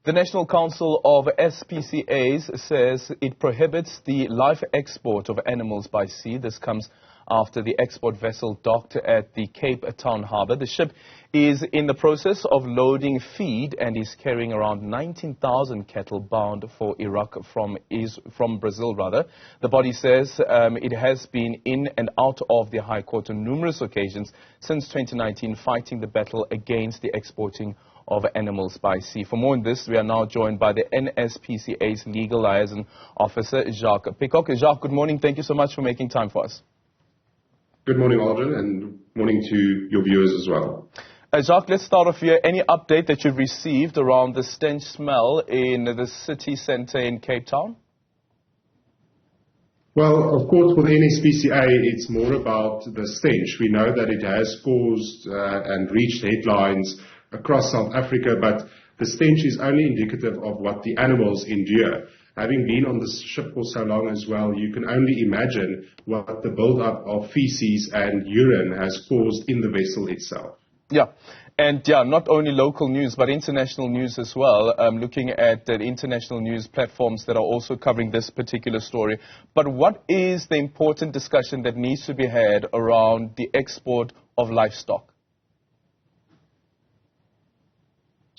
The National Council of SPCAs says it prohibits the live export of animals by sea. This comes after the export vessel docked at the Cape Town Harbour. The ship is in the process of loading feed and is carrying around 19,000 cattle bound for Iraq from Brazil. The body says it has been in and out of the High Court on numerous occasions since 2019, fighting the battle against the exporting of animals by sea. For more on this, we are now joined by the NSPCA's Legal Liaison Officer, Jacques. Peacock. Jacques, good morning. Thank you so much for making time for us. Good morning, Aldrin, and morning to your viewers as well. Jacques, let's start off here. Any update that you've received around the stench smell in the city centre in Cape Town? Well, of course, for the NSPCA, it's more about the stench. We know that it has caused and reached headlines across South Africa, but the stench is only indicative of what the animals endure. Having been on this ship for so long as well, you can only imagine what the build-up of feces and urine has caused in the vessel itself. Yeah, and not only local news, but international news as well. Looking at the international news platforms that are also covering this particular story. But what is the important discussion that needs to be had around the export of livestock?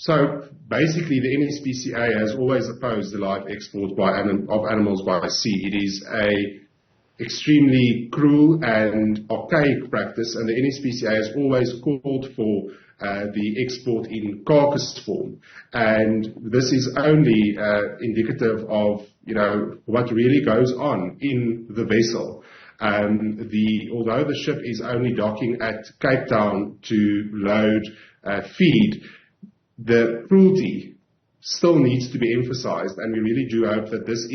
So basically, the NSPCA has always opposed the live export of animals by sea. It is a extremely cruel and archaic practice, and the NSPCA has always called for the export in carcass form. And this is only indicative of what really goes on in the vessel. Although the ship is only docking at Cape Town to load feed, the cruelty still needs to be emphasized, and we really do hope that this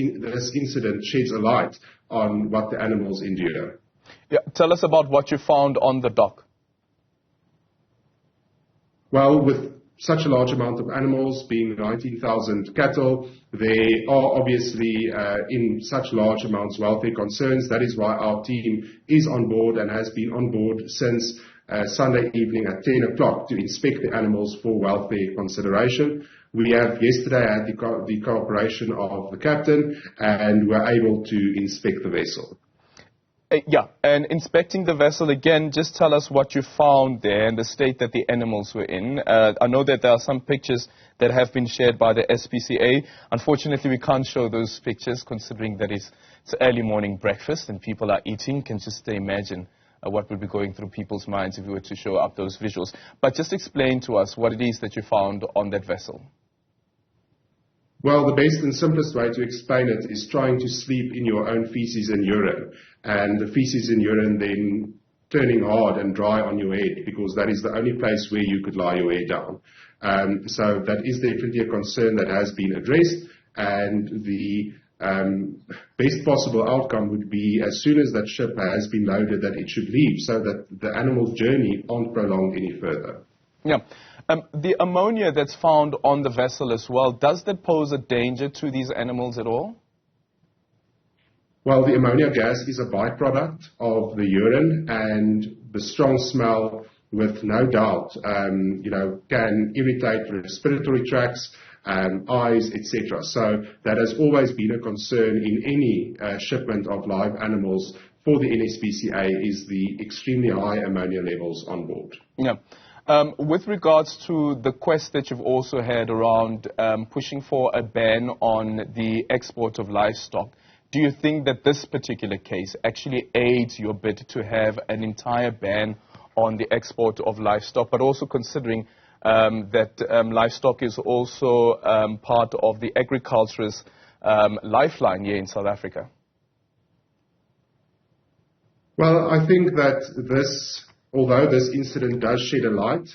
incident sheds a light on what the animals endure. Yeah, tell us about what you found on the dock. Well, with such a large amount of animals, being 19,000 cattle, there are obviously in such large amounts welfare concerns. That is why our team is on board and has been on board since Sunday evening at 10 o'clock to inspect the animals for welfare consideration. We have yesterday had the cooperation of the captain and were able to inspect the vessel. Yeah, and inspecting the vessel again, just tell us what you found there and the state that the animals were in. I know that there are some pictures that have been shared by the SPCA. Unfortunately, we can't show those pictures considering that it's early morning breakfast and people are eating. Can just imagine what would be going through people's minds if we were to show up those visuals. But just explain to us what it is that you found on that vessel. Well, the best and simplest way to explain it is trying to sleep in your own feces and urine, and the feces and urine then turning hard and dry on your head, because that is the only place where you could lie your head down. So that is definitely a concern that has been addressed, and the best possible outcome would be, as soon as that ship has been loaded, that it should leave so that the animal's journey aren't prolonged any further. Yeah. The ammonia that's found on the vessel as well, does that pose a danger to these animals at all? Well, the ammonia gas is a byproduct of the urine, and the strong smell, with no doubt, can irritate respiratory tracts, eyes, etc. So that has always been a concern in any shipment of live animals for the NSPCA, is the extremely high ammonia levels on board. Yeah. With regards to the quest that you've also had around pushing for a ban on the export of livestock, do you think that this particular case actually aids your bid to have an entire ban on the export of livestock, but also considering that livestock is also part of the agriculturist lifeline here in South Africa? Well, I think that although this incident does shed a light,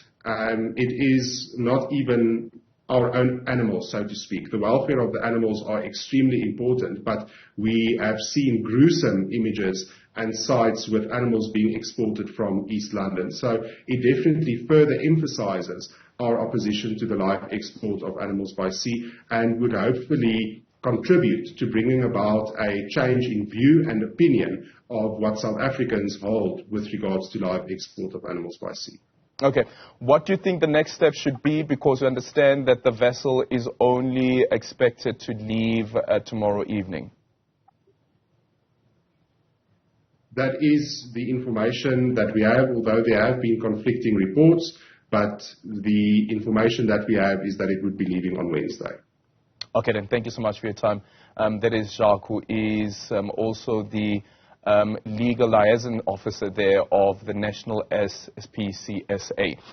it is not even our own animals, so to speak. The welfare of the animals are extremely important, but we have seen gruesome images and sites with animals being exported from East London. So it definitely further emphasizes our opposition to the live export of animals by sea, and would hopefully contribute to bringing about a change in view and opinion of what South Africans hold with regards to live export of animals by sea. Okay. What do you think the next step should be? Because we understand that the vessel is only expected to leave tomorrow evening. That is the information that we have, although there have been conflicting reports, but the information that we have is that it would be leaving on Wednesday. Okay, then. Thank you so much for your time. That is Jacques, who is also the legal liaison officer there of the National SPCA.